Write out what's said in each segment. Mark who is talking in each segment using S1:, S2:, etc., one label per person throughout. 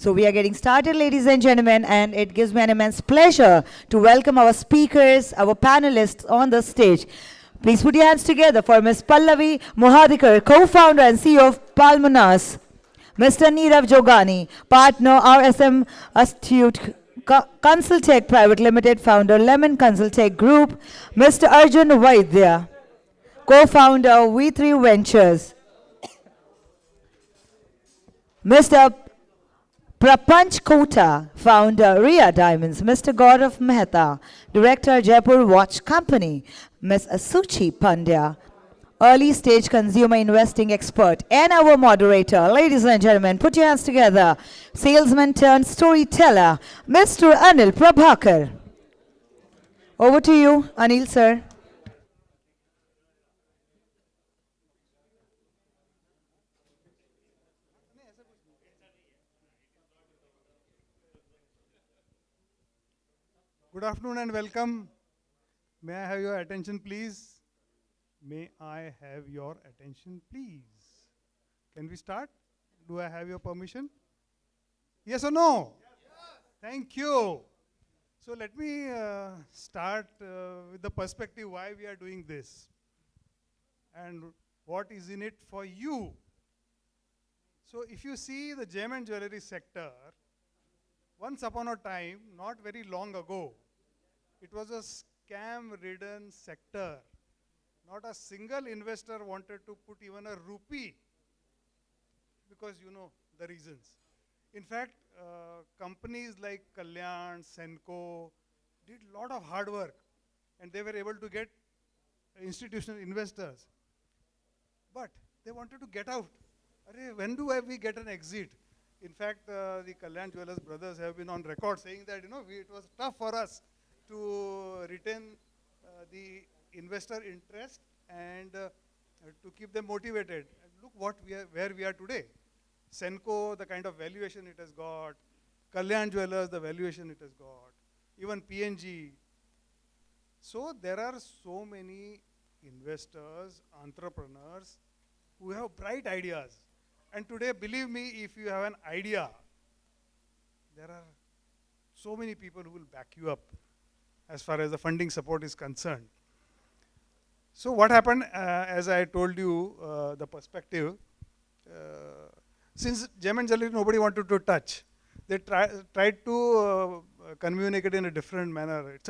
S1: So we are getting started, ladies and gentlemen, and it gives me an immense pleasure to welcome our speakers, our panelists on the stage. Please put your hands together for Ms. Pallavi Mohadikar, co-founder and CEO of Palmanas. Mr. Nirav Jogani, partner, RSM Astute Consultech Private Limited, founder, Lemon Consultech Group. Mr. Arjun Vaidya, co-founder, V3 Ventures. Mr. Prapanch Kota, founder, Ria Diamonds. Mr. Gaurav Mehta, director, Jaipur Watch Company. Ms. Asuchi Pandya, early stage consumer investing expert. And our moderator, ladies and gentlemen, put your hands together, salesman turned storyteller, Mr. Anil Prabhakar. Over to you, Anil sir.
S2: Good afternoon and welcome. May I have your attention, please? May I have your attention, please? Can we start? Do I have your permission? Yes or no? Thank you. So let me start with the perspective why we are doing this and what is in it for you. So if you see the gem and jewelry sector, once upon a time, not very long ago, it was a scam-ridden sector. Not a single investor wanted to put even a rupee because you know the reasons. In fact, companies like Kalyan, Senco did a lot of hard work and they were able to get institutional investors. But they wanted to get out. When do we get an exit? In fact, the Kalyan Jewellers brothers have been on record saying that it was tough for us to retain the investor interest and to keep them motivated. And look where we are today. Senco, the kind of valuation it has got. Kalyan Jewellers, the valuation it has got. Even PNG. So there are so many investors, entrepreneurs who have bright ideas. And today, believe me, if you have an idea, there are so many people who will back you up as far as the funding support is concerned. So what happened, as I told you, the perspective, since gem and jewelry nobody wanted to touch, they tried to communicate in a different manner.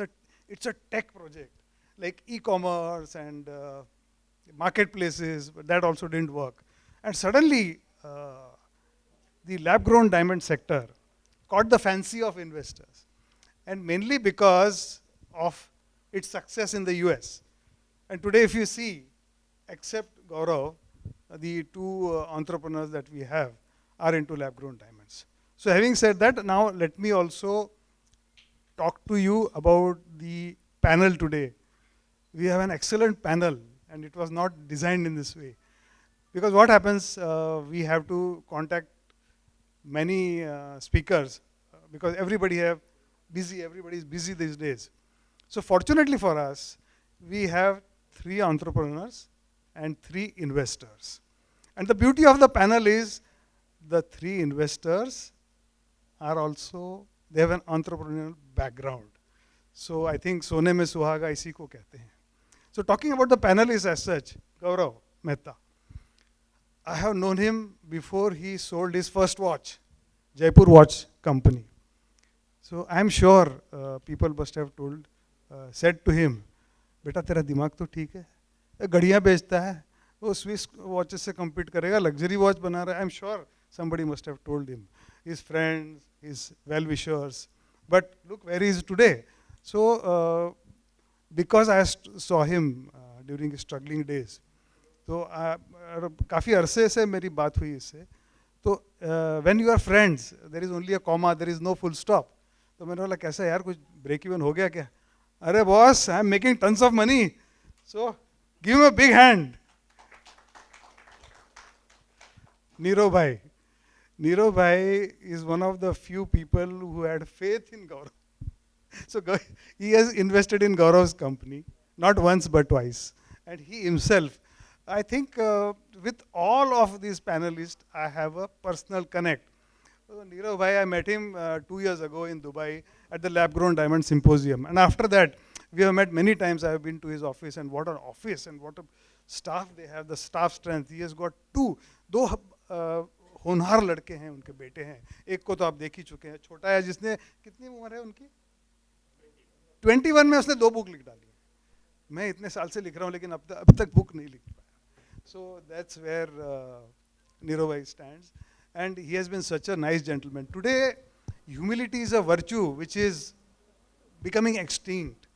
S2: It's a tech project, like e-commerce and marketplaces, but that also didn't work. And suddenly, the lab-grown diamond sector caught the fancy of investors, and mainly because of its success in the US. And today, if you see, except Gaurav, the two entrepreneurs that we have are into lab-grown diamonds. So having said that, now let me also talk to you about the panel today. We have an excellent panel, and it was not designed in this way. Because what happens, we have to contact many speakers because everybody is busy these days. So fortunately for us, we have 3 entrepreneurs and 3 investors. And the beauty of the panel is the 3 investors are also, they have an entrepreneurial background. So I think Sone mein suhaga isi ko kehte hain. So talking about the panelists as such, Gaurav Mehta. I have known him before he sold his first watch, Jaipur Watch Company. So I am sure people must have said to him, बेटा तेरा दिमाग तो ठीक है, घड़ियाँ बेचता है, वो Swiss watches से compete करेगा, luxury watch बना रहा है. I am sure somebody must have told him, his friends, his well-wishers. But look where he is today. So because I saw him during his struggling days, तो काफ़ी अरसे से मेरी बात हुई इससे. तो when you are friends, there is only a comma, there is no full stop. तो मैंने बोला कैसा यार कुछ break even हो गया क्या? अरे boss, I am making tons of money. So give him a big hand. Niro Bhai. Niro Bhai is one of the few people who had faith in Gaurav. So he has invested in Gaurav's company, not once but twice. And he himself, I think with all of these panelists, I have a personal connect. So Nirav Bhai, I met him 2 years ago in Dubai at the Lab Grown Diamond Symposium. And after that, we have met many times. I have been to his office, and what an office and what a staff they have, the staff strength. He has got दो होनहार लड़के हैं, उनके बेटे हैं. एक को तो आप देख ही चुके हैं, छोटा है जिसने, कितनी उम्र है उनकी? 21 में उसने 2 बुक लिख डाली. मैं इतने साल से लिख रहा हूँ लेकिन अब तक बुक नहीं लिख पाया. So that's where Nirav Bhai stands. And he has been such a nice gentleman. Today, humility is a virtue which is becoming extinct.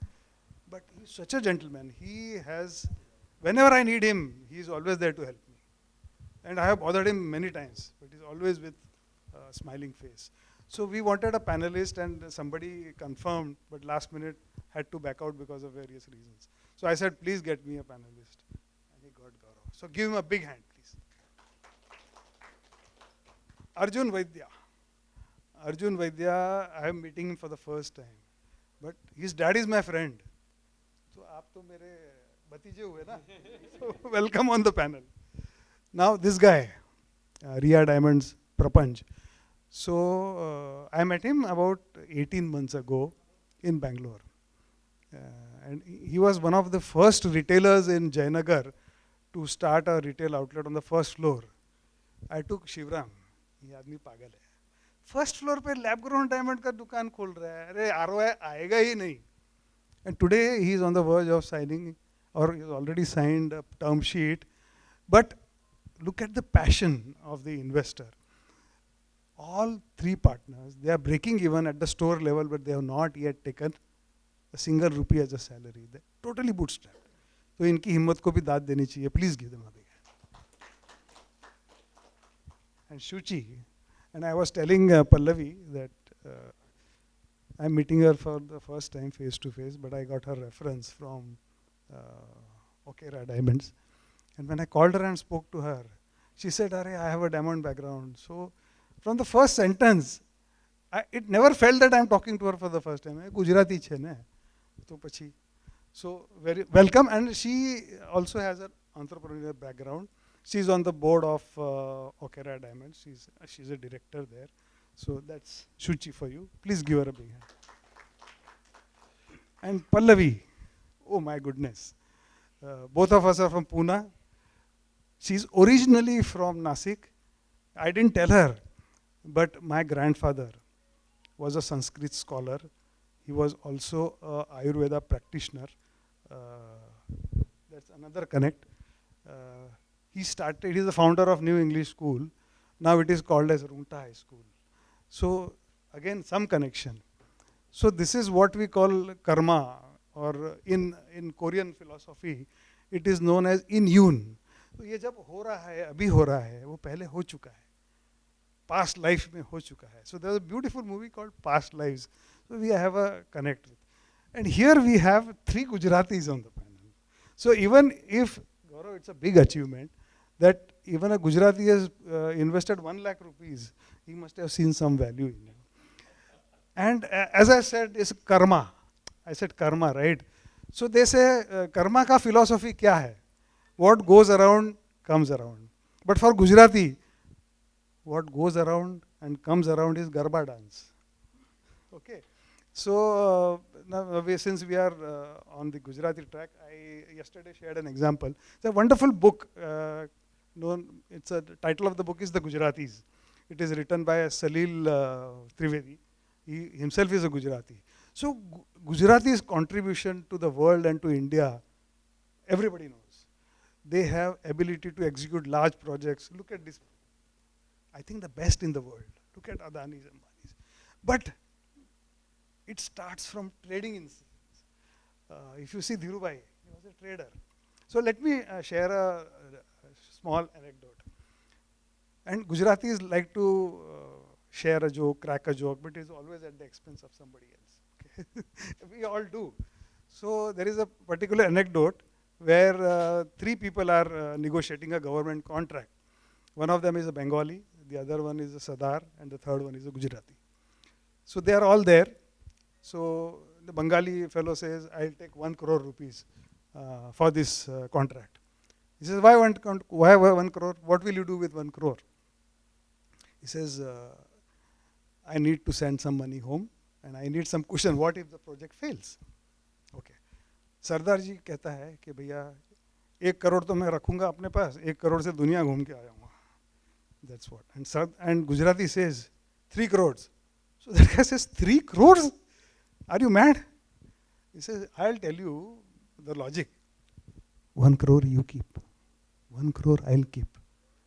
S2: But he's such a gentleman. He has, whenever I need him, he is always there to help me. And I have bothered him many times, but he's always with a smiling face. So we wanted a panelist, and somebody confirmed, but last minute had to back out because of various reasons. So I said, please get me a panelist. And he got Gaurav. So give him a big hand, please. Arjun Vaidya. Arjun Vaidya, I am meeting him for the first time. But his dad is my friend. So आप तो मेरे भतीजे हुए ना. So welcome on the panel. Now this guy, Ria Diamonds Prapanch. So I met him about 18 months ago in Bangalore. And he was one of the first retailers in Jayanagar to start a retail outlet on the first floor. I took Shivram. ये आदमी पागल है. First floor पे lab grown diamond का दुकान खोल रहा है. अरे आरओआई आएगा ही नहीं. And today he is on the verge of signing, or he has already signed a term sheet. But look at the passion of the investor. All 3 partners, they are breaking even at the store level, but they have not yet taken a single rupee as a salary. They're totally bootstrapped. So इनकी हिम्मत को भी दाद देनी चाहिए. Please give them a big hand. And Shuchi, and I was telling Pallavi that I'm meeting her for the first time face to face, but I got her reference from Okera Diamonds. And when I called her and spoke to her, she said, "Arey, I have a diamond background." So from the first sentence, it never felt that I'm talking to her for the first time. Gujarati che ne, to pachi. So very welcome, and she also has an entrepreneurial background. She's on the board of Okera Diamonds. She's a director there. So that's Shuchi for you. Please give her a big hand. And Pallavi, oh my goodness. Both of us are from Pune. She's originally from Nasik. I didn't tell her, but my grandfather was a Sanskrit scholar. He was also an Ayurveda practitioner. That's another connect. He's the founder of New English School. Now it is called as Runta High School. So again, some connection. So this is what we call karma, or in Korean philosophy, it is known as inyun. तो ये जब हो रहा है, अभी हो रहा है, वो पहले हो चुका है. Past life में हो चुका है. So there's a beautiful movie called Past Lives. So we have a connect with. And here we have 3 Gujaratis on the panel. So even if, Gaurav, it's a big achievement, that even a Gujarati has invested 1 lakh rupees, he must have seen some value in it. And as I said, it's karma. I said karma, right? So they say karma ka philosophy kya hai? What goes around comes around. But for Gujarati, what goes around and comes around is Garba dance. Okay. So now since we are on the Gujarati track, I yesterday shared an example. It's a wonderful book. The title of the book is The Gujaratis. It is written by Salil Trivedi. He himself is a Gujarati. So Gujarati's contribution to the world and to India, everybody knows. They have ability to execute large projects. Look at this. I think the best in the world. Look at Adani's and Ambani's. But it starts from trading incidents. If you see Dhirubhai, he was a trader. So let me share a small anecdote. And Gujaratis like to share a joke, crack a joke, but it's always at the expense of somebody else. Okay? We all do. So there is a particular anecdote where 3 people are negotiating a government contract. One of them is a Bengali, the other one is a Sadar, and the third one is a Gujarati. So they are all there. So the Bengali fellow says, "I'll take 1 crore rupees for this contract." He says, why 1 crore? What will you do with 1 crore? He says, I need to send some money home and I need some cushion. What if the project fails? Okay. सरदार जी कहता है कि भैया 1 करोड़ तो मैं रखूंगा अपने पास, 1 करोड़ से दुनिया घूम के आ जाऊंगा. That's what. And Gujarati says 3 crores. So that guy says 3 crores? Are you mad? He says, I'll tell you the logic. 1 crore you keep. 1 crore I'll keep.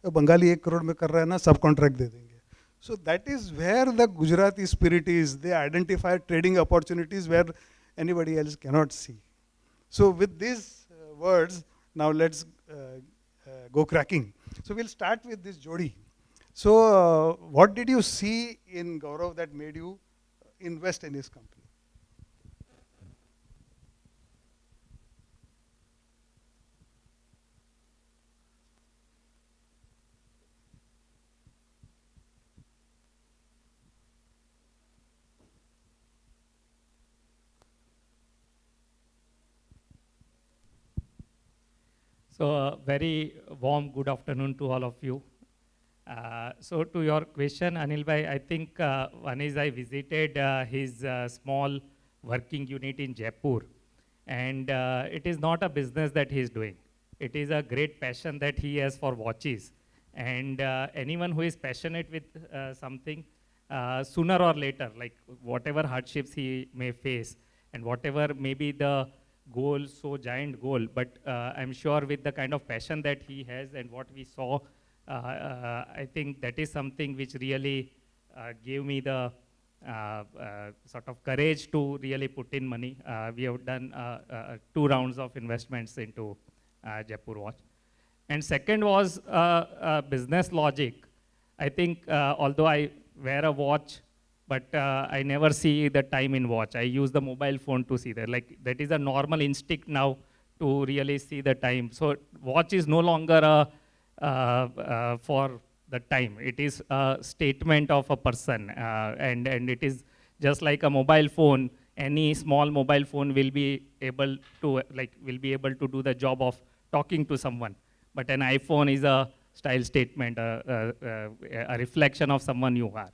S2: तो बंगाली 1 करोड़ में कर रहा है ना, सब कॉन्ट्रैक्ट दे देंगे. So that is where the Gujarati spirit is. They identify trading opportunities where anybody else cannot see. So with these words, now let's go cracking. So we'll start with this Jodi. So what did you see in Gaurav that made you invest in his company?
S3: So, very warm good afternoon to all of you. So, to your question, Anil bhai, I think one is I visited his small working unit in Jaipur, and it is not a business that he is doing. It is a great passion that he has for watches, and anyone who is passionate with something, sooner or later, like whatever hardships he may face, and whatever may be the goal, so giant goal, but I'm sure with the kind of passion that he has and what we saw, I think that is something which really gave me the sort of courage to really put in money. We have done 2 rounds of investments into Jaipur watch. And second was business logic. I think although I wear a watch, but I never see the time in watch. I use the mobile phone to see that. Like that is a normal instinct now to really see the time. So watch is no longer for the time. It is a statement of a person, and it is just like a mobile phone. Any small mobile phone will be able to do the job of talking to someone. But an iPhone is a style statement, a reflection of someone you are.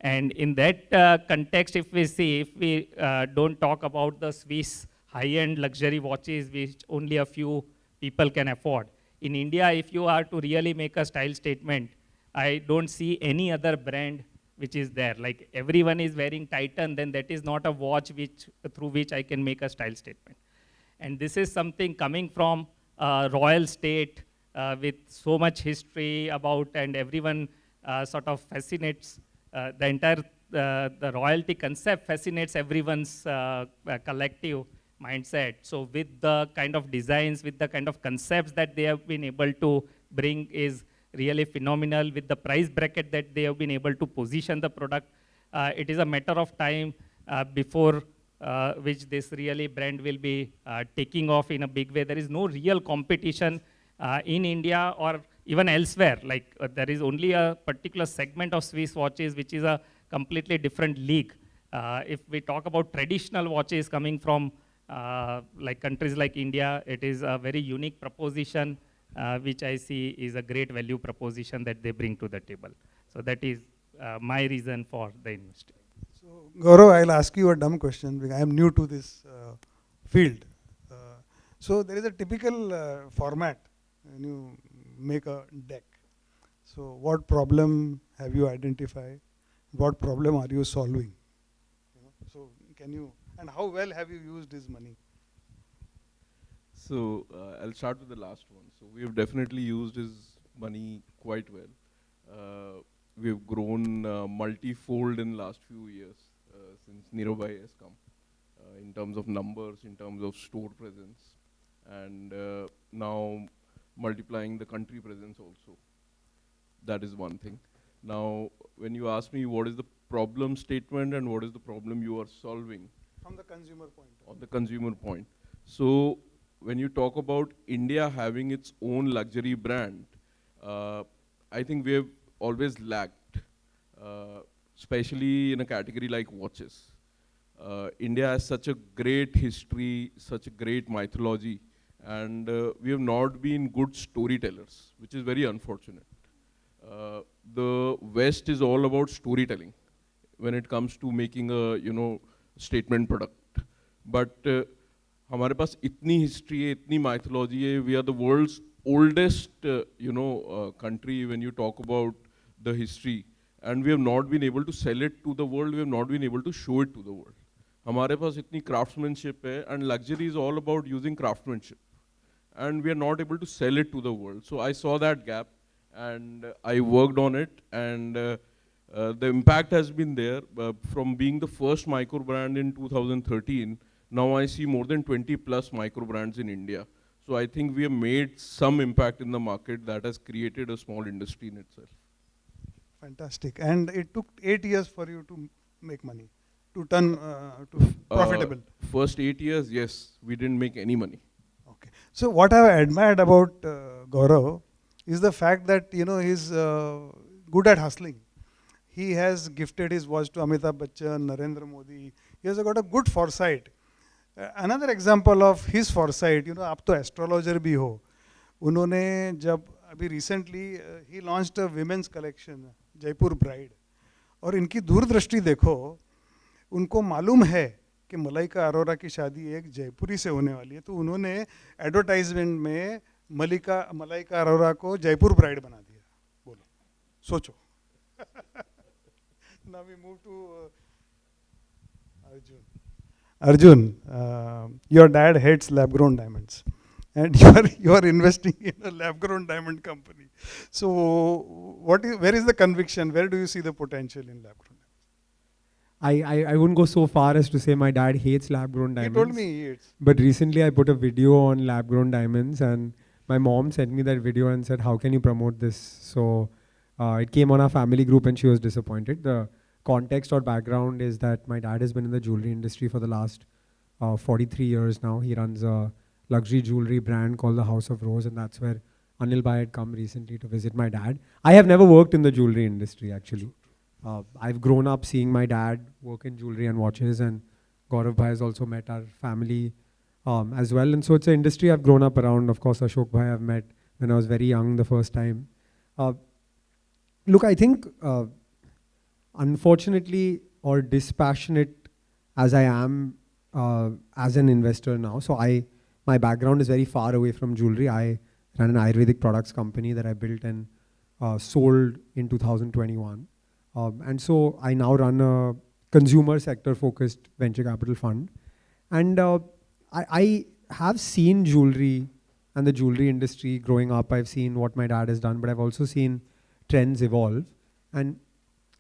S3: And in that context, if we don't talk about the Swiss high-end luxury watches, which only a few people can afford. In India, if you are to really make a style statement, I don't see any other brand which is there. Like everyone is wearing Titan, then that is not a watch through which I can make a style statement. And this is something coming from a royal state with so much history about, and everyone sort of fascinates the entire the royalty concept fascinates everyone's collective mindset. So with the kind of designs, with the kind of concepts that they have been able to bring is really phenomenal. With the price bracket that they have been able to position the product, it is a matter of time before which this really brand will be taking off in a big way. There is no real competition in India or even elsewhere. Like there is only a particular segment of Swiss watches which is a completely different league. If we talk about traditional watches coming from like countries like India, it is a very unique proposition which I see is a great value proposition that they bring to the table. So that is my reason for the investing.
S2: So Gaurav, I'll ask you a dumb question because I am new to this field. So there is a typical format when you make a deck. So what problem have you identified? What problem are you solving? So can you, and how well have you used his money?
S4: So I'll start with the last one. So we have definitely used his money quite well. We've grown multi-fold in last few years since Nirabai has come in terms of numbers, in terms of store presence, and now multiplying the country presence also. That is one thing. Now, when you ask me what is the problem statement and what is the problem you are solving,
S2: From the consumer point.
S4: on the consumer point. So when you talk about India having its own luxury brand, I think we have always lacked, especially in a category like watches. India has such a great history, such a great mythology, and we have not been good storytellers, which is very unfortunate. The West is all about storytelling. when it comes to making a, statement product. But हमारे पास इतनी history है, इतनी mythology है, we are the world's oldest, country when you talk about the history. And we have not been able to sell it to the world, we have not been able to show it to the world. हमारे पास इतनी craftsmanship है, and luxury is all about using craftsmanship. And we are not able to sell it to the world. So I saw that gap, and I worked on it, and the impact has been there. From being the first micro brand in 2013, now I see more than 20 plus micro brands in India. So I think we have made some impact in the market that has created a small industry in itself.
S2: Fantastic. And it took 8 years for you to make money, to turn to profitable.
S4: First 8 years, yes, we didn't make any money.
S2: Okay. So what I admired about Gaurav is the fact that he's good at hustling. He has gifted his watch to Amitabh Bachchan, Narendra Modi. He has got a good foresight. Another example of his foresight, आप तो astrologer भी हो. उन्होंने जब अभी recently he launched a women's collection, Jaipur bride. और इनकी दूरदृष्टि देखो, उनको मालूम है कि मलाइका अरोरा की शादी एक जयपुरी से होने वाली है, तो उन्होंने एडवर्टाइजमेंट में मलाइका अरोरा को जयपुर ब्राइड बना दिया. बोलो, सोचो. Now we move to Arjun. Your dad hates lab-grown diamonds, and you are investing in a lab-grown diamond company. So, where is the conviction? Where do you see the potential in lab-grown diamonds?
S5: I wouldn't go so far as to say my dad hates lab-grown diamonds.
S2: He told me he hates.
S5: But recently I put a video on lab-grown diamonds, and my mom sent me that video and said, how can you promote this? So it came on our family group and she was disappointed. The context or background is that my dad has been in the jewelry industry for the last 43 years now. He runs a luxury jewelry brand called the House of Rose, and that's where Anil Bhai had come recently to visit my dad. I have never worked in the jewelry industry actually. I've grown up seeing my dad work in jewelry and watches, and Gaurav Bhai has also met our family as well. And so it's an industry I've grown up around. Of course, Ashok Bhai I've met when I was very young the first time. Look, I think unfortunately or dispassionate as I am as an investor now, so my background is very far away from jewelry. I ran an Ayurvedic products company that I built and sold in 2021. And so I now run a consumer sector focused venture capital fund. And I have seen jewelry and the jewelry industry growing up. I've seen what my dad has done, but I've also seen trends evolve. And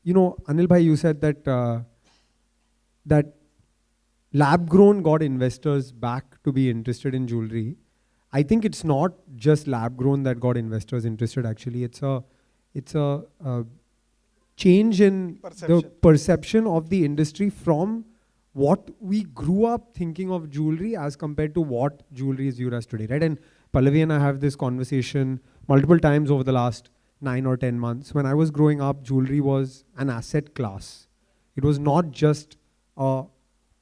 S5: Anil Bhai, you said that that lab grown got investors back to be interested in jewelry. I think it's not just lab grown that got investors interested. Actually, it's a change in the perception of the industry from what we grew up thinking of jewelry as compared to what jewelry is viewed as today, right? And Pallavi and I have this conversation multiple times over the last 9 or 10 months. When I was growing up, jewelry was an asset class. It was not just a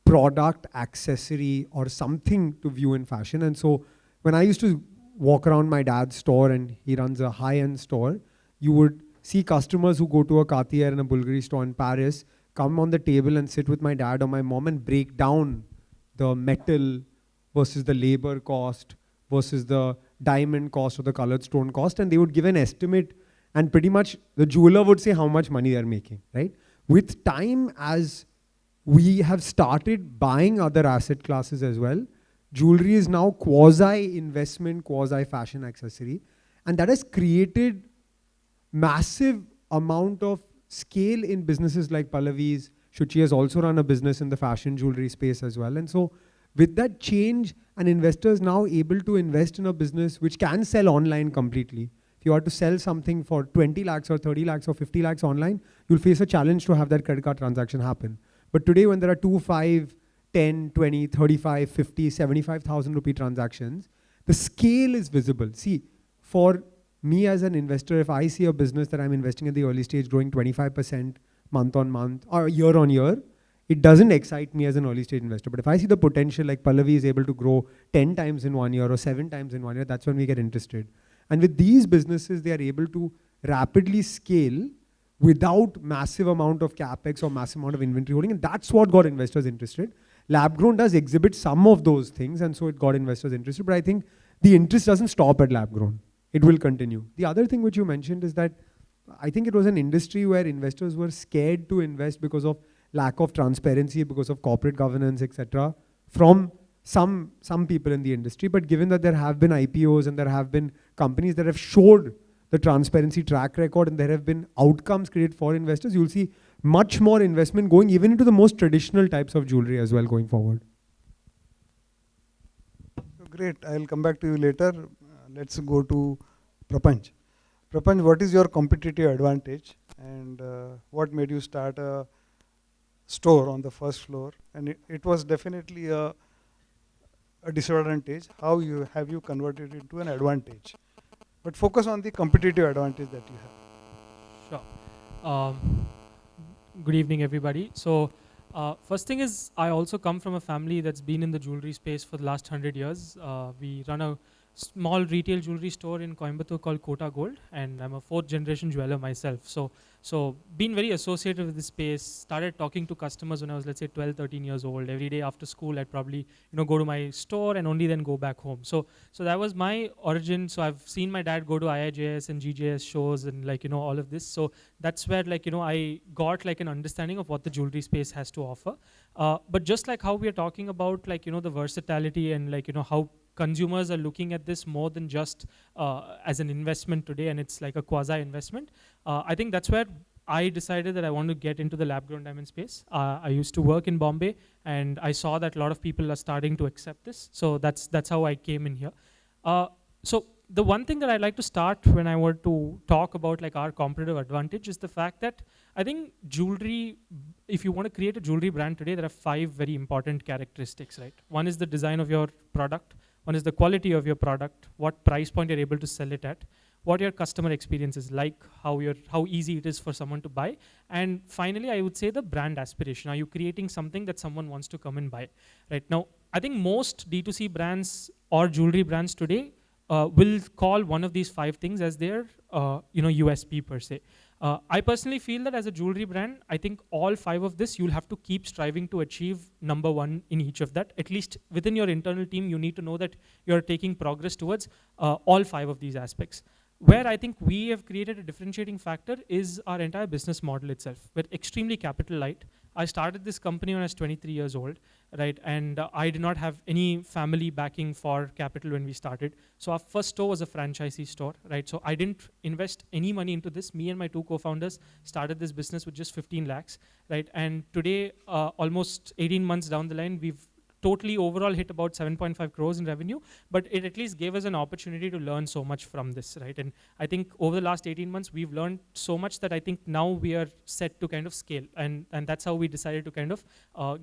S5: product, accessory, or something to view in fashion. And so when I used to walk around my dad's store, and he runs a high-end store, you would see customers who go to a Cartier and a Bulgari store in Paris come on the table and sit with my dad or my mom and break down the metal versus the labor cost versus the diamond cost or the colored stone cost, and they would give an estimate, and pretty much the jeweler would say how much money they're making, right? With time, as we have started buying other asset classes as well, jewelry is now quasi-investment, quasi-fashion accessory, and that has created massive amount of scale in businesses like Pallavi's. Shuchi has also run a business in the fashion jewelry space as well. And so with that change, an investor is now able to invest in a business which can sell online completely. If you are to sell something for 20 lakhs or 30 lakhs or 50 lakhs online, you'll face a challenge to have that credit card transaction happen. But today when there are 2, 5, 10, 20, 35, 50, 75,000 rupee transactions, the scale is visible. See, for me as an investor, if I see a business that I'm investing at the early stage growing 25% month on month or year on year, it doesn't excite me as an early stage investor. But if I see the potential, like Pallavi is able to grow 10 times in 1 year or 7 times in 1 year, that's when we get interested. And with these businesses, they are able to rapidly scale without massive amount of capex or massive amount of inventory holding, and that's what got investors interested. Lab grown does exhibit some of those things, and so it got investors interested. But I think the interest doesn't stop at lab grown; it will continue. The other thing which you mentioned is that I think it was an industry where investors were scared to invest because of lack of transparency, because of corporate governance, etc. From some people in the industry. But given that there have been IPOs and there have been companies that have showed the transparency track record and there have been outcomes created for investors, you'll see much more investment going even into the most traditional types of jewelry as well going forward.
S2: Great. I'll come back to you later. Let's go to Prapanch. Prapanch, what is your competitive advantage and what made you start a store on the first floor? And it was definitely a disadvantage. How have you converted it into an advantage? But focus on the competitive advantage that you have.
S6: Sure. Good evening, everybody. So, first thing is, I also come from a family that's been in the jewelry space for the last 100 years. We run a small retail jewelry store in Coimbatore called Kota Gold, and I'm a 4th generation jeweler myself. So been very associated with this space, started talking to customers when I was, let's say, 12, 13 years old. Every day after school, I'd probably, go to my store and only then go back home. So that was my origin. So I've seen my dad go to IIJS and GJS shows and all of this. So that's where I got an understanding of what the jewelry space has to offer. But just like how we are talking about the versatility and how consumers are looking at this more than just as an investment today, and it's like a quasi investment. I think that's where I decided that I want to get into the lab-grown diamond space. I used to work in Bombay, and I saw that a lot of people are starting to accept this. So that's how I came in here. So the one thing that I'd like to start when I were to talk about our competitive advantage is the fact that I think jewelry, if you want to create a jewelry brand today, there are 5 very important characteristics, right? One is the design of your product. One is the quality of your product, what price point you're able to sell it at, what your customer experience is like, how easy it is for someone to buy, and finally, I would say the brand aspiration. Are you creating something that someone wants to come and buy? Right now, I think most D2C brands or jewelry brands today will call one of these 5 things as their USP per se. I personally feel that as a jewelry brand, I think all 5 of this, you'll have to keep striving to achieve number 1 in each of that. At least within your internal team, you need to know that you're taking progress towards all 5 of these aspects. Where I think we have created a differentiating factor is our entire business model itself. We're extremely capital light. I started this company when I was 23 years old, right? And I did not have any family backing for capital when we started. So our first store was a franchisee store, right? So I didn't invest any money into this. Me and my 2 co-founders started this business with just 15 lakhs, right? And today, almost 18 months down the line, we've totally overall hit about 7.5 crores in revenue, but it at least gave us an opportunity to learn so much from this, right? And I think over the last 18 months, we've learned so much that I think now we are set to kind of scale. And that's how we decided to kind of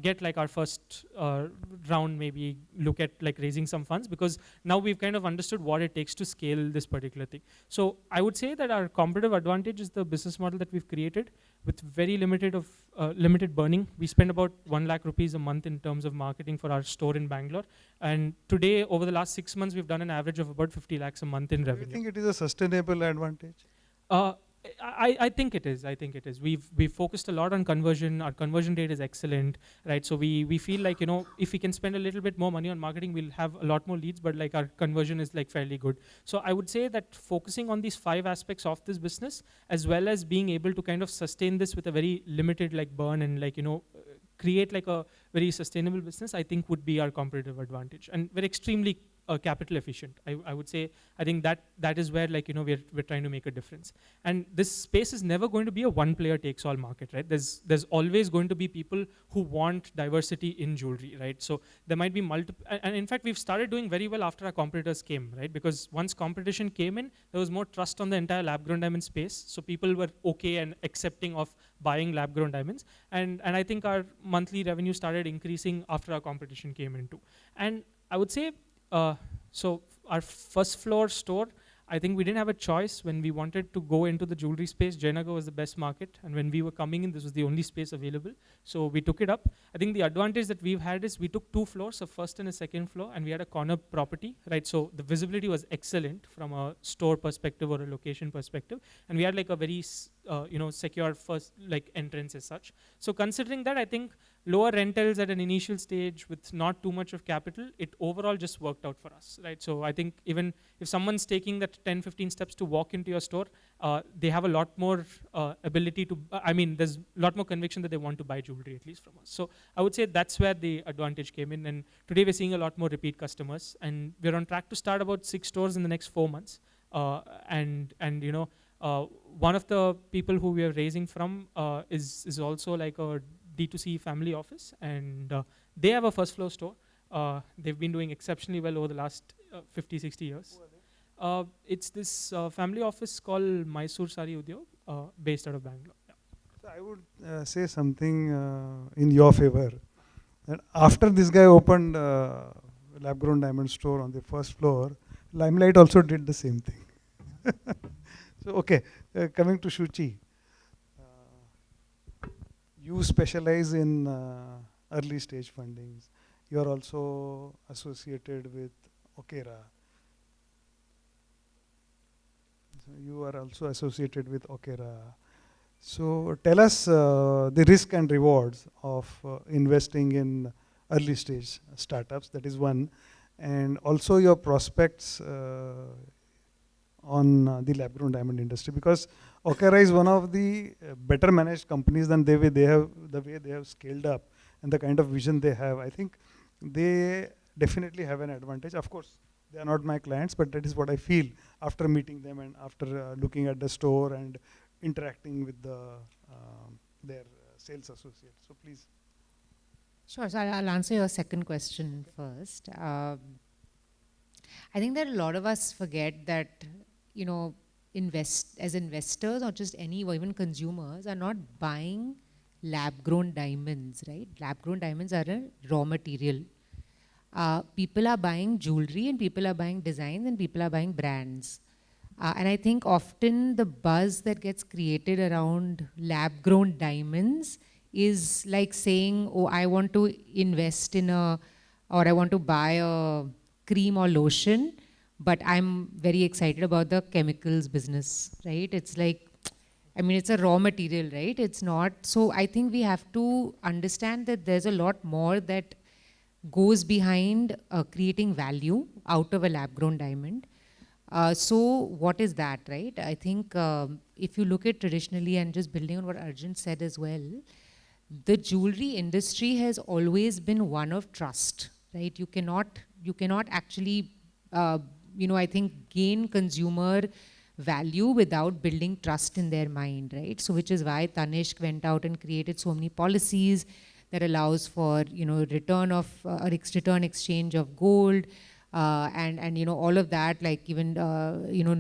S6: get our first round, maybe look at raising some funds, because now we've kind of understood what it takes to scale this particular thing. So I would say that our competitive advantage is the business model that we've created with very limited burning. We spend about 1 lakh rupees a month in terms of marketing for our store in Bangalore. And today, over the last 6 months, we've done an average of about 50 lakhs a month in revenue.
S2: Do you think it is a sustainable advantage?
S6: I think it is. I think it is. We've focused a lot on conversion. Our conversion rate is excellent, right? So we feel like if we can spend a little bit more money on marketing, we'll have a lot more leads. But our conversion is fairly good. So I would say that focusing on these 5 aspects of this business, as well as being able to kind of sustain this with a very limited burn and create a very sustainable business, I think would be our competitive advantage. And we're extremely capital efficient. I would say, I think that is where we're trying to make a difference. And this space is never going to be a one player takes all market, right? There's always going to be people who want diversity in jewelry, right? So there might be multiple, and in fact, we've started doing very well after our competitors came, right? Because once competition came in, there was more trust on the entire lab-grown diamond space. So people were okay and accepting of buying lab-grown diamonds. And I think our monthly revenue started increasing after our competition came in too. And I would say, so our first floor store, I think we didn't have a choice when we wanted to go into the jewelry space. Jayanagar was the best market, and when we were coming in, this was the only space available. So we took it up. I think the advantage that we've had is we took 2 floors, a first and a second floor, and we had a corner property, right? So the visibility was excellent from a store perspective or a location perspective, and we had a very secure first like entrance as such. So considering that, I think lower rentals at an initial stage with not too much of capital, it overall just worked out for us, right? So I think even if someone's taking that 10, 15 steps to walk into your store, they have a lot more ability to, there's a lot more conviction that they want to buy jewelry, at least from us. So I would say that's where the advantage came in. And today we're seeing a lot more repeat customers, and we're on track to start about 6 stores in the next 4 months. One of the people who we are raising from is also like a D2C family office, and they have a first floor store. They've been doing exceptionally well over the last 50, 60 years. It's this family office called Mysore Sari Udyog, based out of Bangalore. Yeah.
S2: So I would say something in your favor. And after this guy opened lab grown diamond store on the first floor, Limelight also did the same thing. So okay, coming to Shuchi, you specialize in early stage fundings. You are also associated with Okera. So you are also associated with Okera. So tell us the risk and rewards of investing in early stage startups. That is one, and also your prospects on the lab grown diamond industry, because Okera is one of the better managed companies than the way they have scaled up and the kind of vision they have. I think they definitely have an advantage. Of course, they are not my clients, but that is what I feel after meeting them and after looking at the store and interacting with their sales associates. So please.
S7: Sure. So I'll answer your second question first. I think that a lot of us forget that, as investors or just or even consumers are not buying lab-grown diamonds, right? Lab-grown diamonds are a raw material. People are buying jewelry, and people are buying designs, and people are buying brands. And I think often the buzz that gets created around lab-grown diamonds is like saying, oh, I want to invest in or I want to buy a cream or lotion, but I'm very excited about the chemicals business, right? It's like, it's a raw material, right? It's not. So I think we have to understand that there's a lot more that goes behind creating value out of a lab-grown diamond. So what is that, right? I think if you look at traditionally, and just building on what Arjun said as well, the jewelry industry has always been one of trust, right? You cannot actually, I think, gain consumer value without building trust in their mind, right? So which is why Tanishq went out and created so many policies that allows for, return exchange of gold, and all of that, like even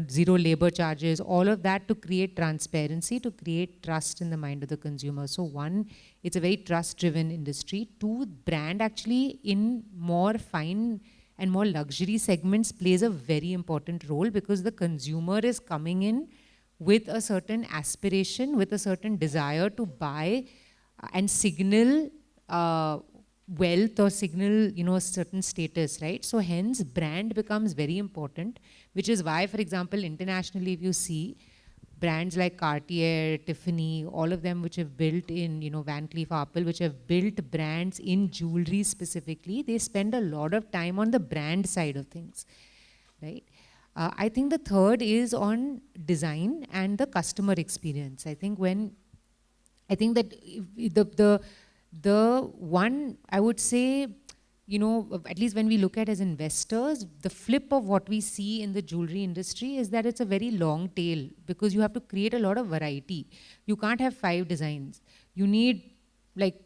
S7: zero labor charges, all of that to create transparency, to create trust in the mind of the consumer. So one, it's a very trust-driven industry. Two, brand actually in more fine and more luxury segments plays a very important role, because the consumer is coming in with a certain aspiration, with a certain desire to buy and signal wealth or signal, a certain status, right? So hence brand becomes very important, which is why, for example, internationally, if you see brands like Cartier, Tiffany, all of them which have built in, Van Cleef Arpels, which have built brands in jewelry specifically, they spend a lot of time on the brand side of things, right? I think the third is on design and the customer experience. I think that the one, I would say, at least when we look at as investors, the flip of what we see in the jewelry industry is that it's a very long tail, because you have to create a lot of variety. You can't have 5 designs. You need like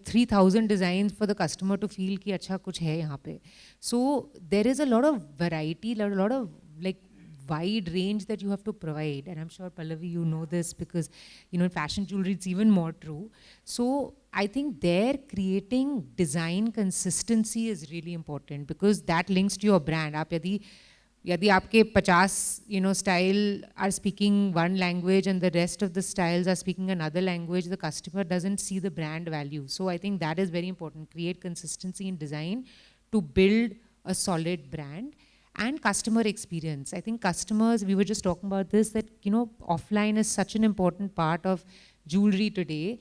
S7: 3,000 designs for the customer to feel ki acha kuch hai yahan pe. So there is a lot of variety, a lot of wide range that you have to provide. And I'm sure, Pallavi, you know this, because in fashion jewelry it's even more true. So I think there creating design consistency is really important, because that links to your brand. Aap yadi aapke 50 style are speaking one language and the rest of the styles are speaking another language, the customer doesn't see the brand value. So I think that is very important. Create consistency in design to build a solid brand. and customer experience. I think customers, we were just talking about this, that, you know, offline is such an important part of jewelry today.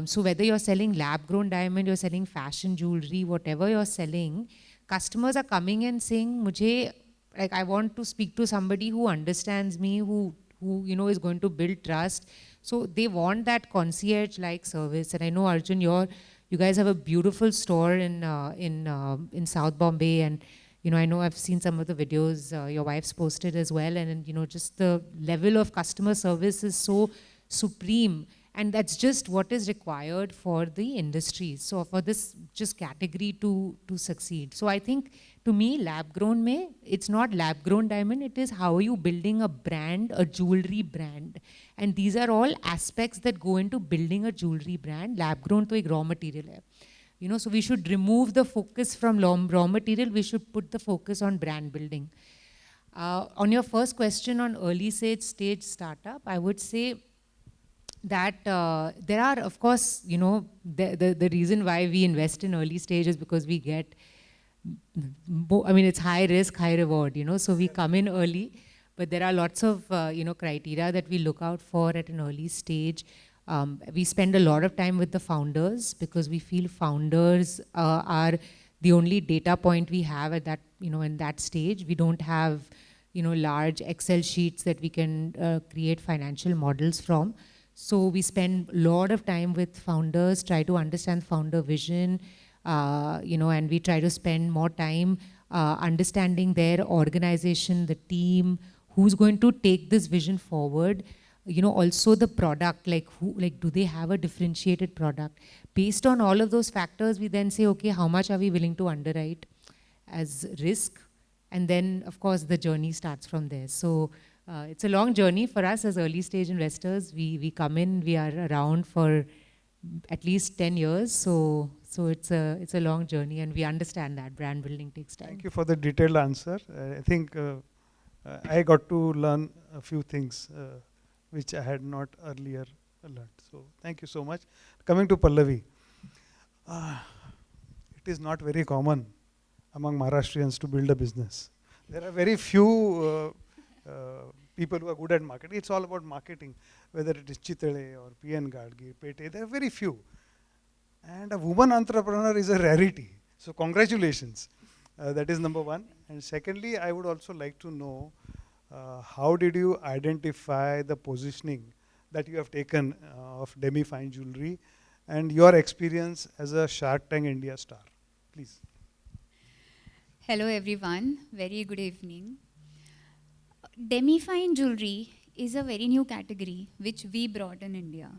S7: So whether you're selling lab-grown diamond, you're selling fashion jewelry, whatever you're selling, customers are coming and saying, "Mujhe, like, I want to speak to somebody who understands me, who you know is going to build trust." So they want that concierge-like service. And I know, Arjun, you guys have a beautiful store in South Bombay, and you know, I know I've seen some of the videos your wife's posted as well, and you know, just the level of customer service is so supreme, and that's just what is required for the industry. So for this just category to succeed. So I think, to me, lab grown mein, it's not lab grown diamond, it is how are you building a brand, a jewelry brand. And these are all aspects that go into building a jewelry brand. Lab grown to ek raw material hai. You know, so we should remove the focus from raw material, we should put the focus on brand building. On your first question on early stage startup, I would say that there are, of course, you know, the reason why we invest in early stage is because we get, I mean, it's high risk, high reward, you know, so we come in early, but there are lots of, you know, criteria that we look out for at an early stage. We spend a lot of time with the founders because we feel founders are the only data point we have at that, you know, in that stage. We don't have, you know, large Excel sheets that we can create financial models from. So we spend a lot of time with founders, try to understand founder vision, you know, and we try to spend more time understanding their organization, the team, who's going to take this vision forward. You know, also the product, like do they have a differentiated product? Based on all of those factors, we then say, okay, how much are we willing to underwrite as risk? And then, of course, the journey starts from there. So it's a long journey for us as early stage investors. We come in, we are around for at least 10 years. So it's a long journey, and we understand that brand building takes time.
S2: Thank you for the detailed answer. I think I got to learn a few things which I had not earlier learned. So thank you so much. Coming to Pallavi, it is not very common among Maharashtrians to build a business. There are very few people who are good at marketing. It's all about marketing, whether it is Chitale or PN Gadgi, Pete, there are very few. And a woman entrepreneur is a rarity. So congratulations. That is number one. And secondly, I would also like to know, how did you identify the positioning that you have taken of demi-fine jewelry and your experience as a Shark Tank India star? Please.
S8: Hello everyone, very good evening. Demi-fine jewelry is a very new category which we brought in India,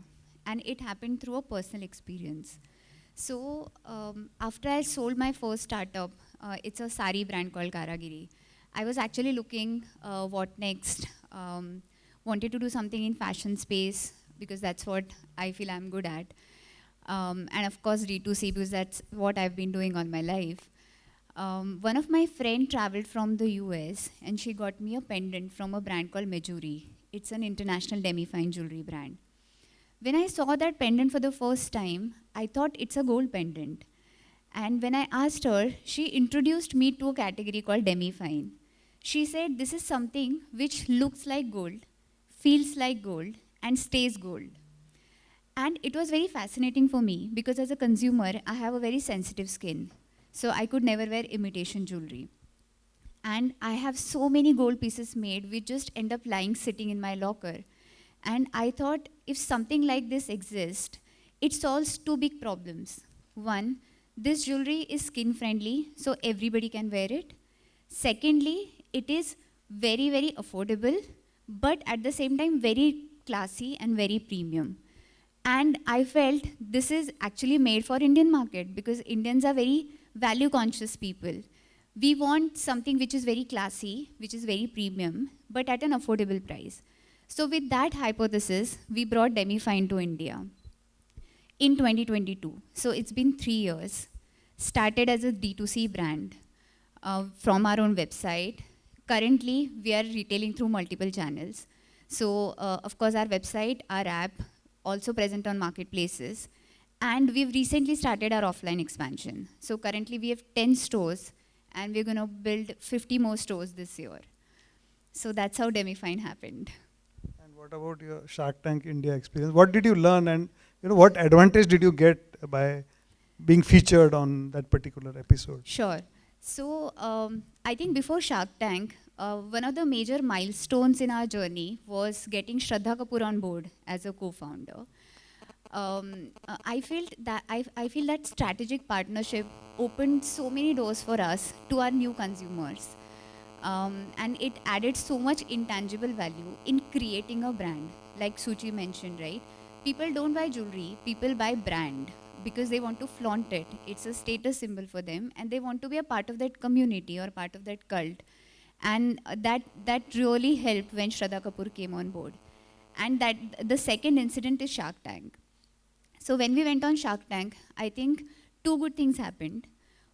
S8: and it happened through a personal experience. So after I sold my first startup, it's a sari brand called Karagiri. I was actually looking what next. Wanted to do something in fashion space because that's what I feel I'm good at. And of course D2C, because that's what I've been doing all my life. One of my friend traveled from the US and she got me a pendant from a brand called Jewellery. It's an international demi-fine jewelry brand. When I saw that pendant for the first time, I thought it's a gold pendant. And when I asked her, she introduced me to a category called demi-fine. She said, this is something which looks like gold, feels like gold, and stays gold. And it was very fascinating for me because as a consumer, I have a very sensitive skin. So I could never wear imitation jewelry. And I have so many gold pieces made which just end up lying sitting in my locker. And I thought, if something like this exists, it solves two big problems. One, this jewelry is skin friendly, so everybody can wear it. Secondly, it is very, very affordable, but at the same time, very classy and very premium. And I felt this is actually made for Indian market because Indians are very value conscious people. We want something which is very classy, which is very premium, but at an affordable price. So with that hypothesis, we brought Demi-Fine to India in 2022. So it's been 3 years. Started as a D2C brand from our own website. Currently, we are retailing through multiple channels. So of course, our website, our app, also present on marketplaces. And we've recently started our offline expansion. So currently we have 10 stores and we're going to build 50 more stores this year. So that's how Demifine happened.
S2: And what about your Shark Tank India experience? What did you learn, and what advantage did you get by being featured on that particular episode?
S8: Sure. So I think before Shark Tank, one of the major milestones in our journey was getting Shraddha Kapoor on board as a co-founder. I feel that strategic partnership opened so many doors for us to our new consumers. And it added so much intangible value in creating a brand. Like Suchi mentioned, right? People don't buy jewelry, people buy brand because they want to flaunt it. It's a status symbol for them, and they want to be a part of that community or part of that cult. And that really helped when Shraddha Kapoor came on board. And that the second incident is Shark Tank. So when we went on Shark Tank, I think two good things happened.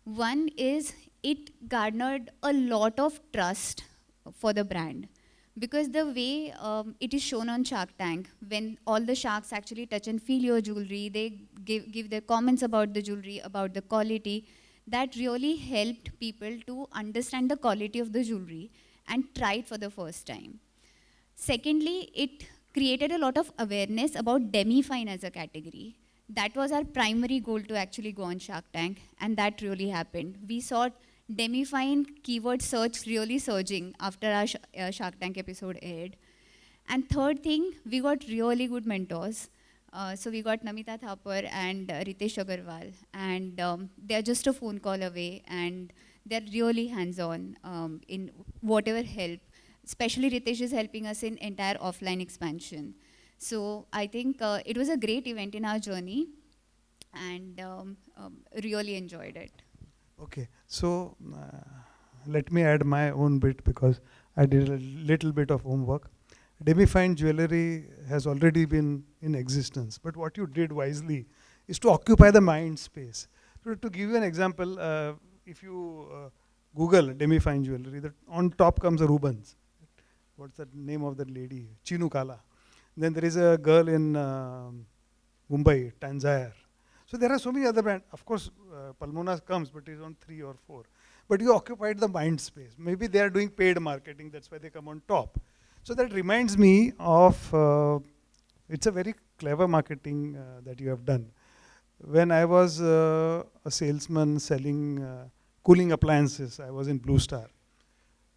S8: One is it garnered a lot of trust for the brand, because the way it is shown on Shark Tank, when all the sharks actually touch and feel your jewelry, they give their comments about the jewelry, about the quality, that really helped people to understand the quality of the jewelry and try it for the first time. Secondly, it created a lot of awareness about Demifine as a category. That was our primary goal, to actually go on Shark Tank, and that really happened. We saw Demifine keyword search really surging after our Shark Tank episode aired. And third thing, we got really good mentors. So we got Namita Thapar and Ritesh Agarwal, and they're just a phone call away, and they're really hands-on in whatever help. Especially Ritesh is helping us in entire offline expansion. So I think it was a great event in our journey, and really enjoyed it.
S2: Okay, so let me add my own bit, because I did a little bit of homework. Demifine Jewellery has already been in existence, but what you did wisely is to occupy the mind space. So to give you an example, if you Google Demifine Jewellery, on top comes a Rubens. What's the name of that lady? Chinu Kala. Then there is a girl in Mumbai, Tanzire. So there are so many other brands. Of course, Palmona comes, but it's on 3 or 4. But you occupied the mind space. Maybe they are doing paid marketing, that's why they come on top. So that reminds me of, it's a very clever marketing that you have done. When I was a salesman selling cooling appliances, I was in Blue Star.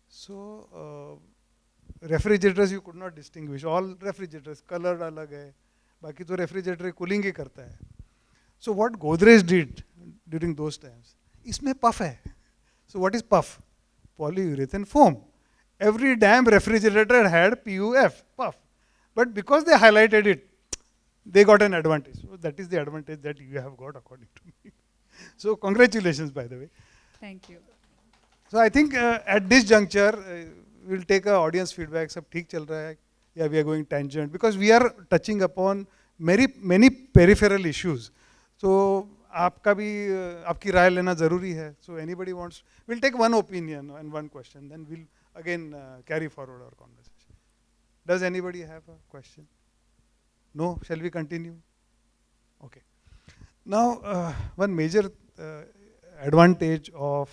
S2: So refrigerators you could not distinguish. All refrigerators, color alag hai. Baki to refrigerator cooling hi karta hai. So what Godrej did during those times, isme puff hai. So what is puff? Polyurethane foam. Every damn refrigerator had PUF, puff. But because they highlighted it, they got an advantage. So that is the advantage that you have got, according to me. So congratulations, by the way.
S8: Thank you.
S2: So I think at this juncture, we'll take audience feedback. Sab theek chal raha hai? Yeah, we are going tangent, because we are touching upon many peripheral issues. So आपका भी आपकी राय लेना जरूरी है. So anybody wants, we'll take one opinion and one question, then we'll again carry forward our conversation. Does anybody have a question? No? Shall we continue? Okay. Now, one major advantage of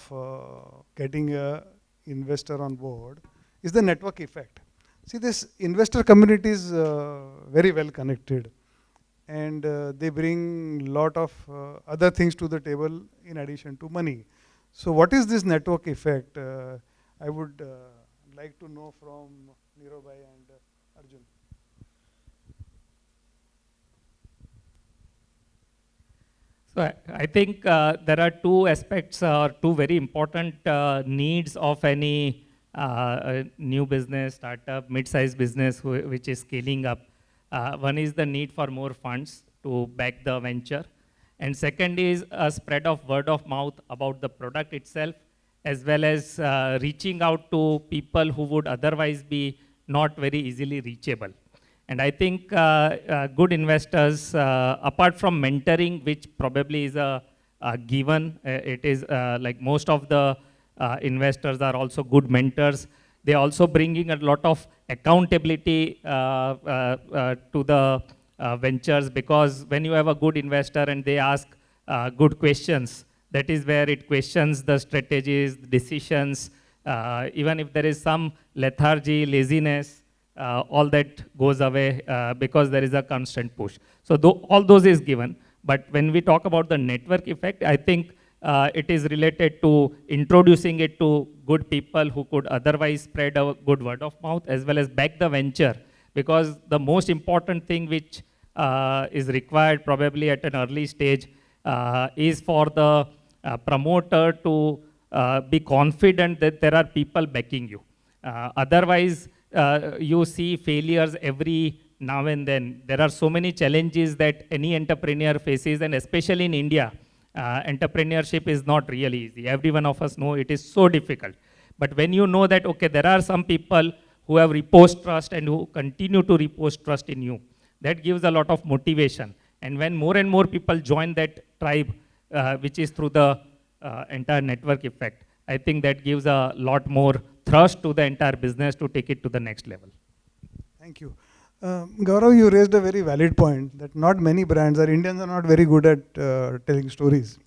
S2: getting an investor on board is the network effect. See, this investor community is very well connected, and they bring lot of other things to the table in addition to money. So what is this network effect? I would like to know from Neeraj and Arjun.
S3: So I think there are two aspects, two very important needs of any new business, startup, mid-sized business which is scaling up. One is the need for more funds to back the venture. And second is a spread of word of mouth about the product itself, as well as reaching out to people who would otherwise be not very easily reachable. And I think good investors, apart from mentoring, which probably is a given, it is like most of the investors are also good mentors. They also bringing a lot of accountability to the ventures, because when you have a good investor and they ask good questions, that is where it questions the strategies, decisions, even if there is some lethargy, laziness, all that goes away because there is a constant push. So all those is given. But when we talk about the network effect, I think it is related to introducing it to good people who could otherwise spread a good word of mouth as well as back the venture. Because the most important thing which is required probably at an early stage is for the promoter to be confident that there are people backing you. Otherwise, you see failures every now and then. There are so many challenges that any entrepreneur faces, and especially in India, entrepreneurship is not really easy. Every one of us know it is so difficult. But when you know that, okay, there are some people who have reposed trust and who continue to repose trust in you, that gives a lot of motivation. And when more and more people join that tribe, which is through the entire network effect, I think that gives a lot more thrust to the entire business to take it to the next level.
S2: Thank you. Gaurav, you raised a very valid point that not many brands or Indians are not very good at telling stories.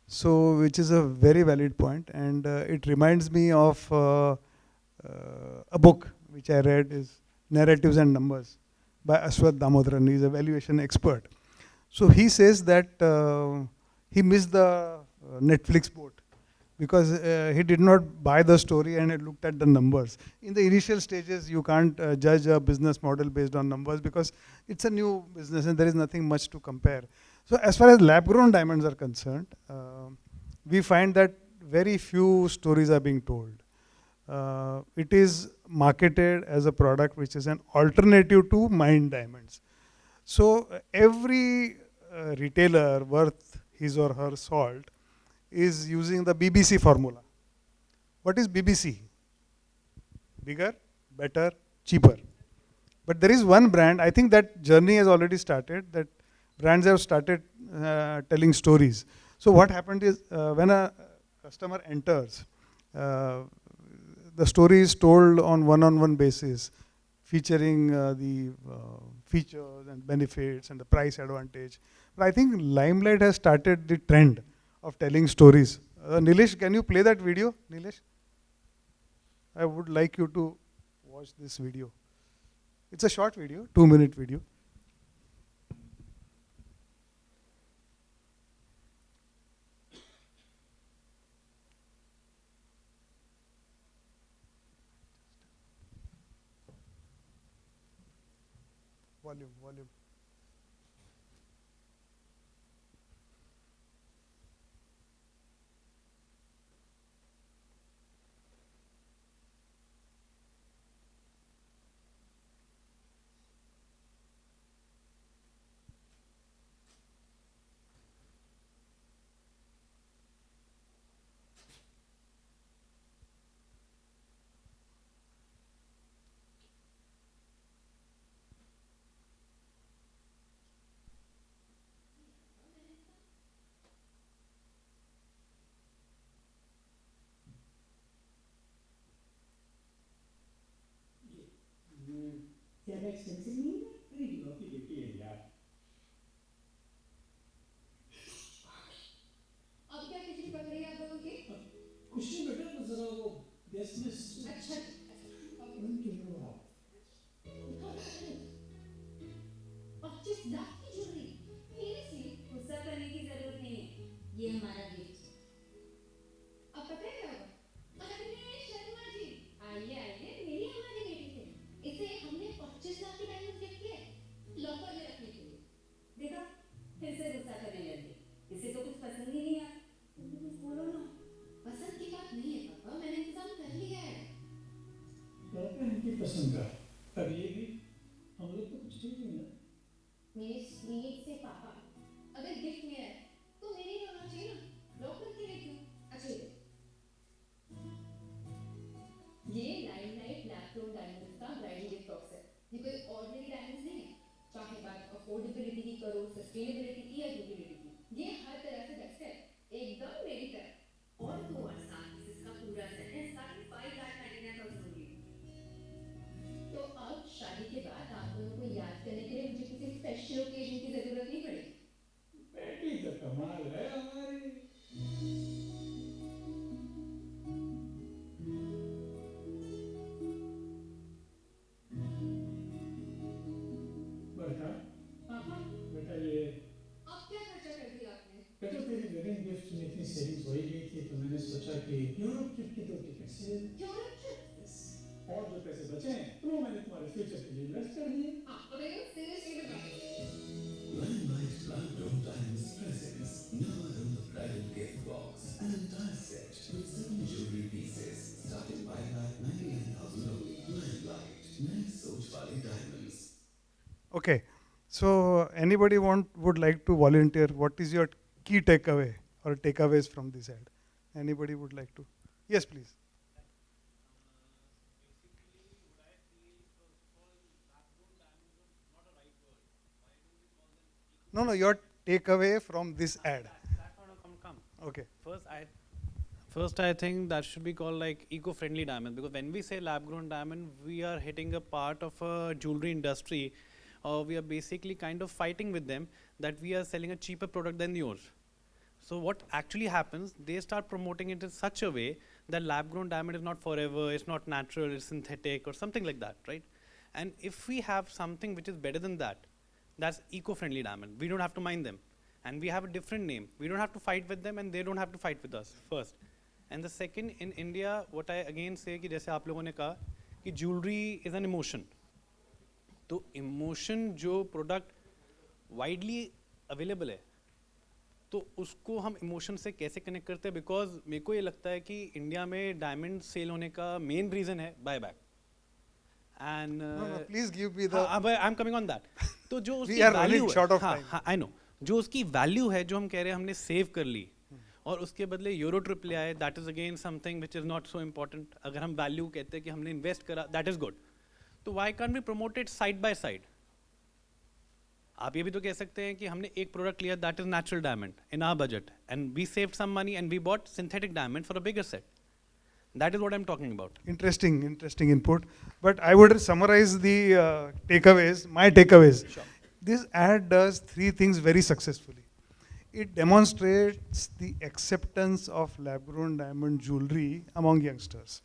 S2: So, which is a very valid point, and it reminds me of a book which I read is Narratives and Numbers by Aswath Damodaran. He's a valuation expert. So he says that he missed the Netflix boat because he did not buy the story and he looked at the numbers. In the initial stages, you can't judge a business model based on numbers because it's a new business and there is nothing much to compare. So as far as lab-grown diamonds are concerned, we find that very few stories are being told. It is marketed as a product which is an alternative to mined diamonds. So every retailer worth his or her salt is using the BBC formula. What is BBC? Bigger, better, cheaper. But there is one brand, I think that journey has already started, that brands have started telling stories. So what happened is when a customer enters, the story is told on one-on-one basis, featuring the features and benefits and the price advantage. But I think Limelight has started the trend of telling stories. Nilesh, can you play that video, Nilesh? I would like you to watch this video. It's a short video, 2-minute video. Volume.
S9: ज्यादा expensive नहीं है अरे आपकी बेटी है यार अब क्या खिचड़ी पक रही है आप लोगों की कुछ नहीं बेटा जरा वो गैस में अच्छा अब उनके लिए बनाओ 25 लाख की ज्वेलरी सीरियसली गुस्सा करने की जरूरत नहीं है ये हमारा गिफ्ट अब पता है क्या होगा अरे शर्मा जी आइए आइए मेरी हमारी बेटी थे इसे हमने 25 लाख की डायमंड गिफ्ट किए लॉकर में रखने के लिए देखा फिर से गुस्सा करने लगी इसे तो कुछ पसंद ही नहीं आया तुम कुछ बोलो ना पसंद की बात नहीं है पापा मैंने इंतजाम कर लिया है कहते हैं इनकी पसंद का अब ये भी हम लोग तो कुछ ठीक नहीं ना मेरे स्वीट से पापा अगर गिफ्ट मेरा है तो मेरे ही होना चाहिए ना लॉकर के लिए क्यों अच्छा ये लाइमलाइट लैब ग्रोन डायमंड्स का ब्राइडल गिफ्ट बॉक्स है ये कोई ऑर्डिनरी डायमंड्स नहीं है चाहे बात अफोर्डेबिलिटी की करो सस्टेनेबिलिटी की या यूटिलिटी की ये हर तरह से बेस्ट है एकदम मेरी तरह और 2 और 7 पीसेस का पूरा सेट है स्टार्टिंग 5,99,000 only
S10: वेडिंग गिफ्ट में इतनी सेविंग्स हो ही गई थी तो मैंने सोचा कि यूरोप ट्रिप की 2 टिकट्स
S9: यूरोप ट्रिप
S10: और जो पैसे बचे हैं वो मैंने तुम्हारे फ्यूचर के लिए इन्वेस्ट कर दिए
S9: अब देखो सीरियसली बताओ
S11: Limelight Lab-grown diamonds presents Never Own the Bridal Gift Box, an entire set with 7 jewelry pieces starting by 99,000 only. Limelight, नए सोच वाले diamonds.
S2: Okay, so anybody would like to volunteer? What is your key takeaway or takeaways from this ad? Anybody would like to? Yes, please. No, your takeaway from this ad.
S12: Come.
S2: Okay.
S12: First, I think that should be called like eco-friendly diamond, because when we say lab-grown diamond, we are hitting a part of a jewelry industry, or we are basically kind of fighting with them that we are selling a cheaper product than yours. So what actually happens, they start promoting it in such a way that lab-grown diamond is not forever, it's not natural, it's synthetic or something like that, right? And if we have something which is better than that, that's eco-friendly diamond. We don't have to mind them. And we have a different name. We don't have to fight with them and they don't have to fight with us first. And the second, in India, what I again say, कि जैसे आप लोगों ने कहा कि jewelry is an emotion. तो emotion जो product widely available है, तो उसको हम emotion से कैसे connect करते हैं? Because मेरे को ये लगता है कि इंडिया में diamond sale होने का main reason है buyback. And
S2: No, please give me the.
S12: I'm coming on that. तो जो उसकी
S2: We are
S12: value
S2: running
S12: है,
S2: short of
S12: हाँ,
S2: time.
S12: हाँ, I know. जो उसकी value है, जो हम कह रहे हैं हमने save कर ली, और उसके बदले यूरो ट्रिप ले आए, that is again something which is not so important. अगर हम value कहते हैं कि हमने invest करा, that is good. तो why can't we promote it side by side? आप ये भी तो कह सकते हैं कि हमने एक product लिया, that is natural diamond in our budget, and we saved some money and we bought synthetic diamond for a bigger set. That is what I'm talking about.
S2: Interesting input. But I would summarize the takeaways, my takeaways.
S12: Sure.
S2: This ad does 3 things very successfully. It demonstrates the acceptance of lab-grown diamond jewelry among youngsters.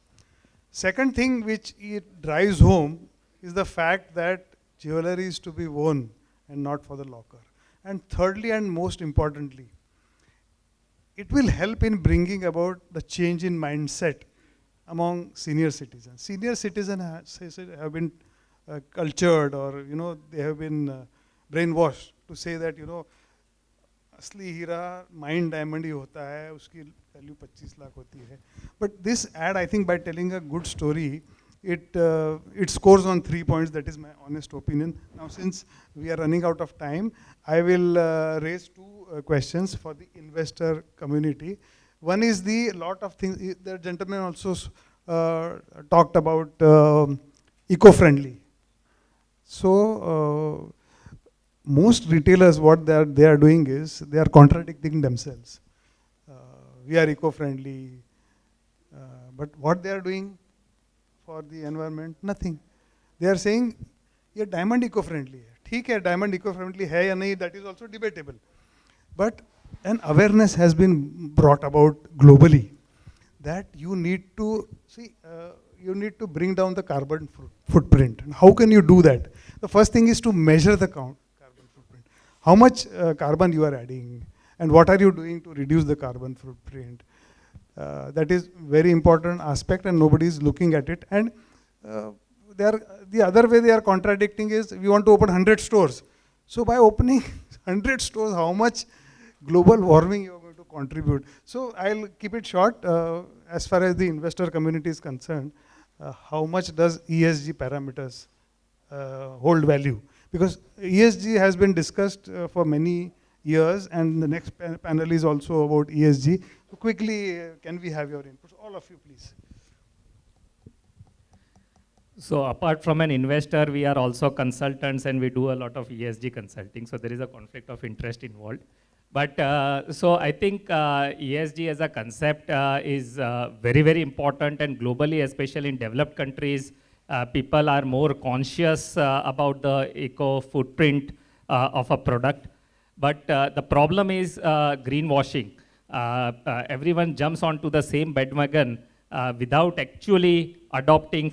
S2: Second thing which it drives home is the fact that jewelry is to be worn and not for the locker. And thirdly and most importantly, it will help in bringing about the change in mindset among senior citizens. Senior citizens have been cultured, or they have been brainwashed to say that असली हीरा mine diamond ही होता है, उसकी value 25 lakh होती है. But this ad, I think, by telling a good story, it scores on 3 points. That is my honest opinion. Now, since we are running out of time, I will raise 2 questions for the investor community. One is the lot of things. The gentleman also talked about eco-friendly. So most retailers, what they are doing is they are contradicting themselves. We are eco-friendly, but what they are doing for the environment, nothing. They are saying, ये diamond eco-friendly है. ठीक है, diamond eco-friendly है या नहीं, that is also debatable. But an awareness has been brought about globally that you need to bring down the carbon footprint. And how can you do that? The first thing is to measure the carbon footprint. How much carbon you are adding, and what are you doing to reduce the carbon footprint? That is very important aspect, and nobody is looking at it. And the other way they are contradicting is, we want to open 100 stores. So by opening 100 stores, how much global warming you are going to contribute? So I'll keep it short. As far as the investor community is concerned, how much does ESG parameters hold value? Because ESG has been discussed for many years, and the next panel is also about ESG. So quickly, can we have your inputs? All of you, please.
S3: So apart from an investor, we are also consultants, and we do a lot of ESG consulting. So there is a conflict of interest involved. But so I think ESG as a concept is very, very important, and globally, especially in developed countries, people are more conscious about the eco footprint of a product. But the problem is greenwashing. Everyone jumps onto the same bandwagon without actually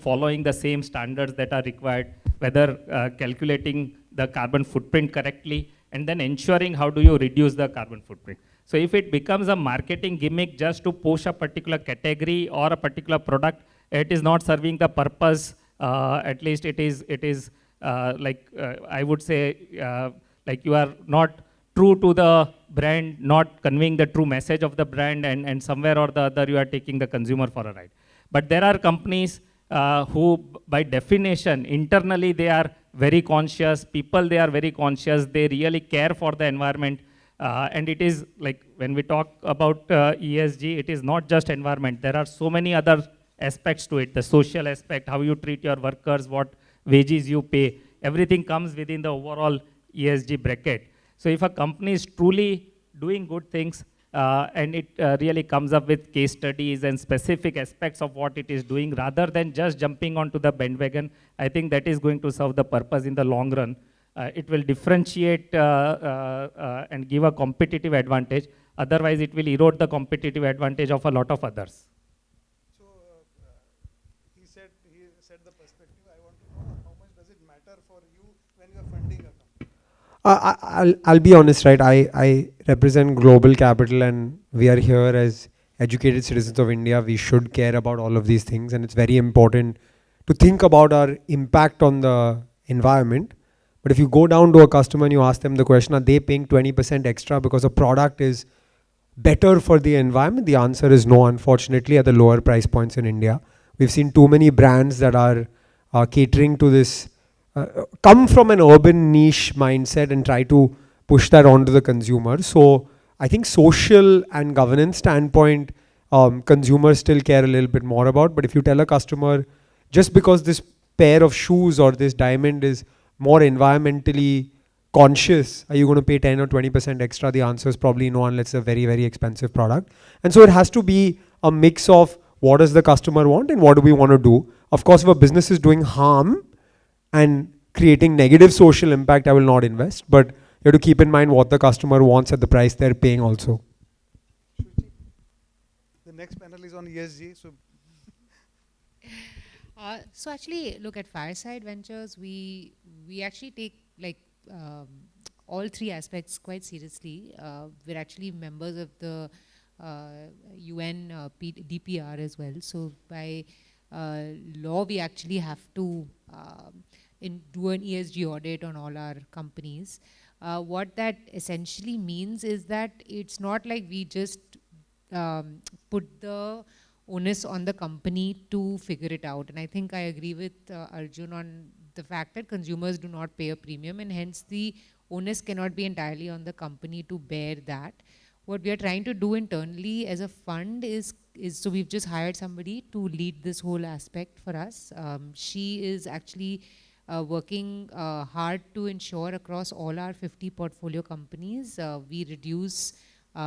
S3: following the same standards that are required, whether calculating the carbon footprint correctly, and then ensuring how do you reduce the carbon footprint. So if it becomes a marketing gimmick just to push a particular category or a particular product, it is not serving the purpose. At least it is I would say like you are not true to the brand, not conveying the true message of the brand, and somewhere or the other you are taking the consumer for a ride. But there are companies who, by definition, internally they are very conscious. People, they are very conscious. They really care for the environment. And it is like when we talk about ESG, it is not just environment. There are so many other aspects to it. The social aspect, how you treat your workers, what wages you pay, everything comes within the overall ESG bracket. So if a company is truly doing good things, and it really comes up with case studies and specific aspects of what it is doing, rather than just jumping onto the bandwagon, I think that is going to serve the purpose in the long run. It will differentiate and give a competitive advantage. Otherwise, it will erode the competitive advantage of a lot of others.
S2: So he said the perspective. I want to know how much does it matter for you when you are funding a company?
S5: I'll be honest, right? I represent global capital, and we are here as educated citizens of India. We should care about all of these things, and it's very important to think about our impact on the environment. But if you go down to a customer and you ask them the question, are they paying 20% extra because a product is better for the environment? The answer is no, unfortunately, at the lower price points in India. We've seen too many brands that are catering to this, come from an urban niche mindset and try to push that onto the consumer. So I think social and governance standpoint, consumers still care a little bit more about. But if you tell a customer, just because this pair of shoes or this diamond is more environmentally conscious, are you going to pay 10 or 20% extra? The answer is probably no, unless it's a very, very expensive product. And so it has to be a mix of what does the customer want and what do we want to do. Of course, if a business is doing harm and creating negative social impact, I will not invest. But you have to keep in mind what the customer wants at the price they're paying also.
S2: The next panel is on ESG.
S7: So actually, look, at Fireside Ventures, we actually take like all three aspects quite seriously. We're actually members of the UN DPR as well. So by law, we actually have to do an ESG audit on all our companies. What that essentially means is that it's not like we just put the onus on the company to figure it out. And I think I agree with Arjun on the fact that consumers do not pay a premium, and hence the onus cannot be entirely on the company to bear that. What we are trying to do internally as a fund is so we've just hired somebody to lead this whole aspect for us. She is actually working hard to ensure across all our 50 portfolio companies, we reduce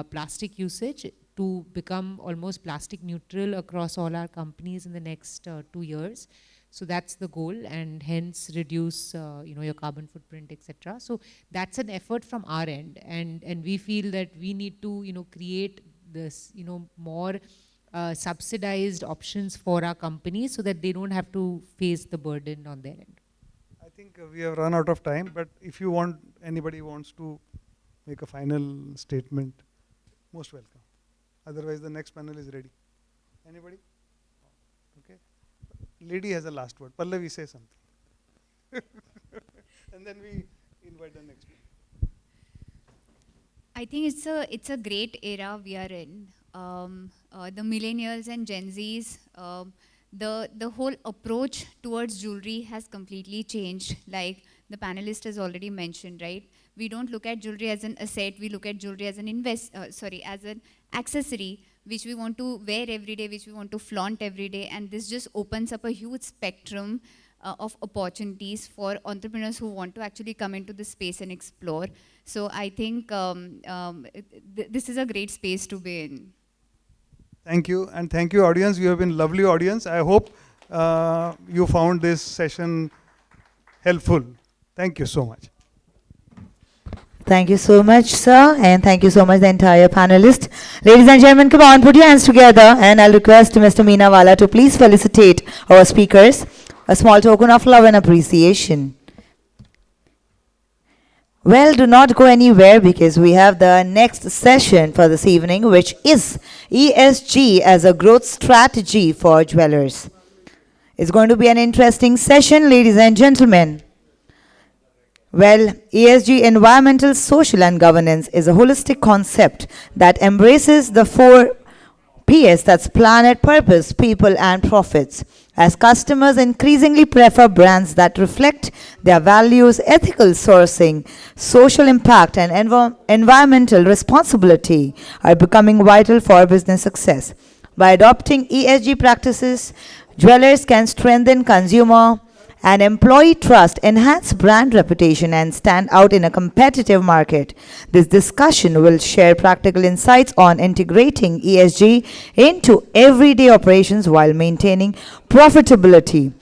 S7: plastic usage to become almost plastic neutral across all our companies in the next 2 years. So that's the goal, and hence reduce your carbon footprint, etc. So that's an effort from our end, and we feel that we need to create this more subsidized options for our companies so that they don't have to face the burden on their end.
S2: I think we have run out of time, but if anybody wants to make a final statement, most welcome. Otherwise, the next panel is ready. Anybody? Okay. Lady has a last word. Pallavi, say something. And then we invite the next one.
S8: I think it's a great era we are in. The millennials and Gen Zs, the whole approach towards jewelry has completely changed. Like the panelist has already mentioned, right? We don't look at jewelry as an asset. We look at jewelry as as an accessory which we want to wear every day, which we want to flaunt every day. And this just opens up a huge spectrum of opportunities for entrepreneurs who want to actually come into this space and explore. So I think this is a great space to be in.
S2: Thank you, and thank you, audience. You have been lovely audience. I hope you found this session helpful. Thank you so much.
S1: Thank you so much, sir, and thank you so much, the entire panelists. Ladies and gentlemen, come on, put your hands together, and I'll request Mr. Meenawala to please felicitate our speakers. A small token of love and appreciation. Well, do not go anywhere because we have the next session for this evening, which is ESG as a growth strategy for jewelers. It's going to be an interesting session, ladies and gentlemen. Well, ESG, environmental, social, and governance, is a holistic concept that embraces the four PS, that's planet, purpose, people, and profits. As customers increasingly prefer brands that reflect their values, ethical sourcing, social impact, and environmental responsibility are becoming vital for business success. By adopting ESG practices, jewelers can strengthen consumer and employee trust, enhance brand reputation, and stand out in a competitive market. This discussion will share practical insights on integrating ESG into everyday operations while maintaining profitability.